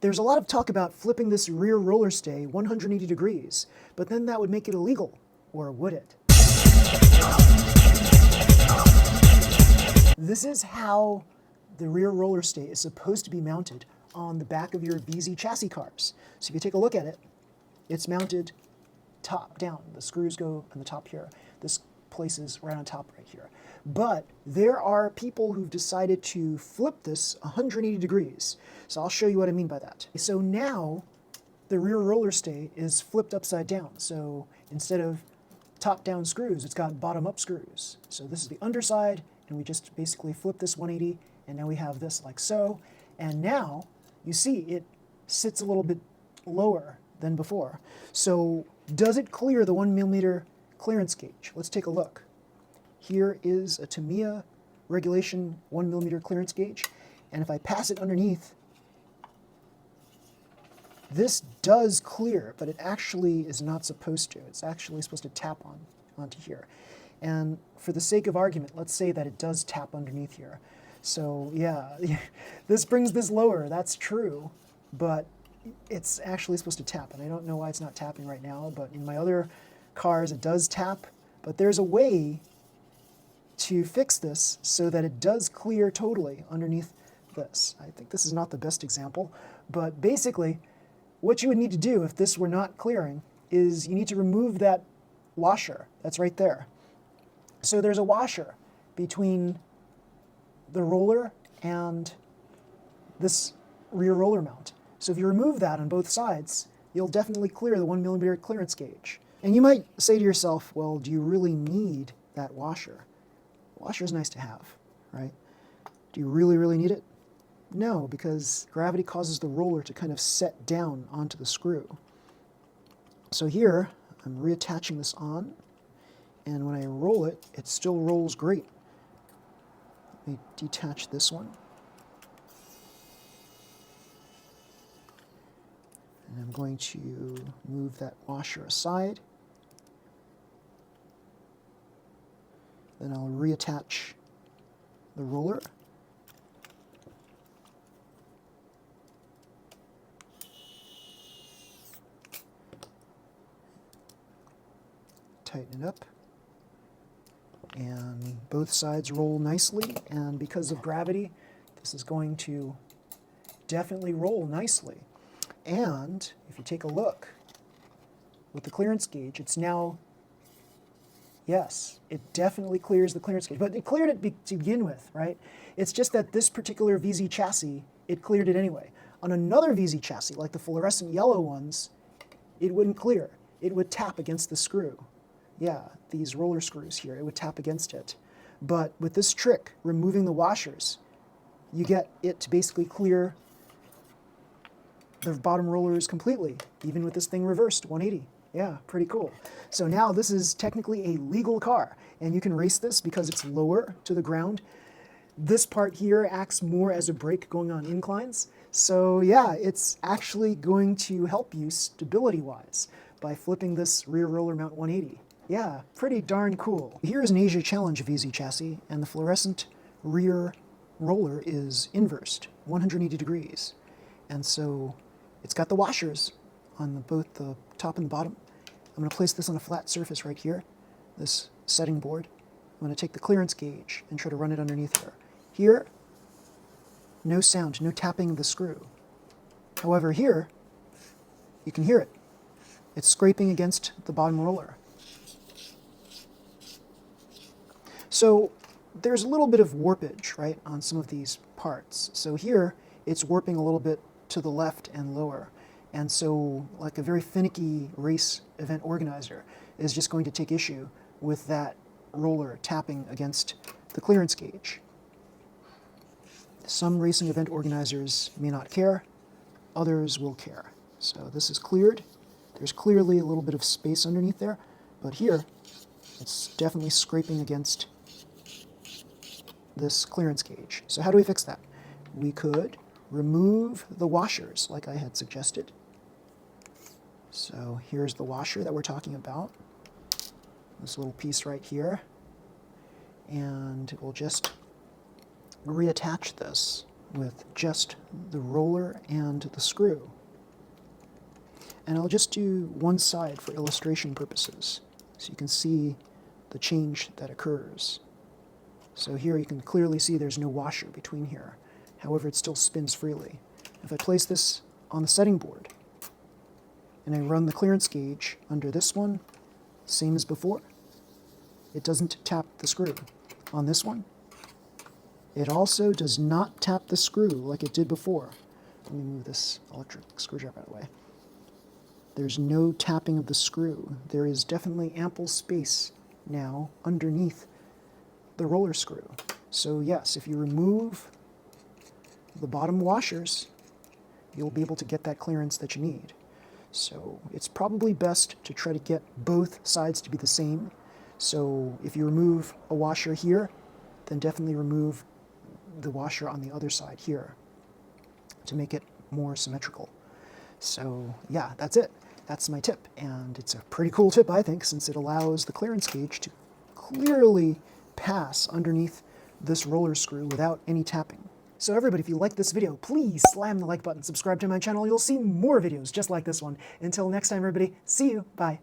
There's a lot of talk about flipping this rear roller stay 180 degrees, but then that would make it illegal, or would it? This is how the rear roller stay is supposed to be mounted on the back of your VZ chassis cars. So if you take a look at it, it's mounted top down. The screws go on the top here. This places right on top right here. But there are people who've decided to flip this 180 degrees. So I'll show you what I mean by that. So now the rear roller stay is flipped upside down. So instead of top down screws, it's got bottom up screws. So this is the underside, and we just basically flip this 180, and now we have this like so. And now you see it sits a little bit lower than before. So does it clear the 1mm clearance gauge? Let's take a look. Here is a Tamiya regulation 1mm clearance gauge, and if I pass it underneath, this does clear, but it actually is not supposed to. It's actually supposed to tap onto here. And for the sake of argument, let's say that it does tap underneath here. So yeah, this brings this lower, that's true, but it's actually supposed to tap, and I don't know why it's not tapping right now, but in my other cars it does tap, but there's a way to fix this so that it does clear totally underneath this. I think this is not the best example, but basically what you would need to do if this were not clearing is you need to remove that washer that's right there. So there's a washer between the roller and this rear roller mount. So if you remove that on both sides, you'll definitely clear the 1mm clearance gauge. And you might say to yourself, well, do you really need that washer? The washer is nice to have, right? Do you really, really need it? No, because gravity causes the roller to kind of set down onto the screw. So here, I'm reattaching this on, and when I roll it, it still rolls great. Let me detach this one. And I'm going to move that washer aside. Then I'll reattach the roller. Tighten it up, and both sides roll nicely, and because of gravity, this is going to definitely roll nicely. And if you take a look with the clearance gauge, it's now, yes, it definitely clears the clearance gauge, but it cleared it to begin with, right? It's just that this particular VZ chassis, it cleared it anyway. On another VZ chassis, like the fluorescent yellow ones, it wouldn't clear. It would tap against the screw. Yeah, these roller screws here, it would tap against it. But with this trick, removing the washers, you get it to basically clear the bottom rollers completely, even with this thing reversed, 180. Yeah, pretty cool. So now this is technically a legal car, and you can race this because it's lower to the ground. This part here acts more as a brake going on inclines. So yeah, it's actually going to help you stability-wise by flipping this rear roller mount 180. Yeah, pretty darn cool. Here's an Asia Challenge VZ chassis, and the fluorescent rear roller is inversed, 180 degrees. And so it's got the washers on both the top and the bottom. I'm going to place this on a flat surface right here, this setting board. I'm going to take the clearance gauge and try to run it underneath there. Here, no sound, no tapping of the screw. However, here, you can hear it. It's scraping against the bottom roller. So there's a little bit of warpage, right, on some of these parts. So here, it's warping a little bit to the left and lower. And so, like a very finicky race event organizer is just going to take issue with that roller tapping against the clearance gauge. Some racing event organizers may not care, others will care. So this is cleared. There's clearly a little bit of space underneath there, but here, it's definitely scraping against this clearance gauge. So how do we fix that? We could remove the washers like I had suggested. So here's the washer that we're talking about, this little piece right here, and we'll just reattach this with just the roller and the screw. And I'll just do one side for illustration purposes, so you can see the change that occurs. So here you can clearly see there's no washer between here. However, it still spins freely. If I place this on the setting board, and I run the clearance gauge under this one, same as before, it doesn't tap the screw. On this one, it also does not tap the screw like it did before. Let me move this electric screwdriver out of the way. There's no tapping of the screw. There is definitely ample space now underneath the roller screw. So yes, if you remove the bottom washers, you'll be able to get that clearance that you need. So it's probably best to try to get both sides to be the same. So if you remove a washer here, then definitely remove the washer on the other side here to make it more symmetrical. So yeah, that's it. That's my tip, and it's a pretty cool tip, I think, since it allows the clearance gauge to clearly pass underneath this roller screw without any tapping. So everybody, if you liked this video, please slam the like button, subscribe to my channel. You'll see more videos just like this one. Until next time, everybody, see you. Bye.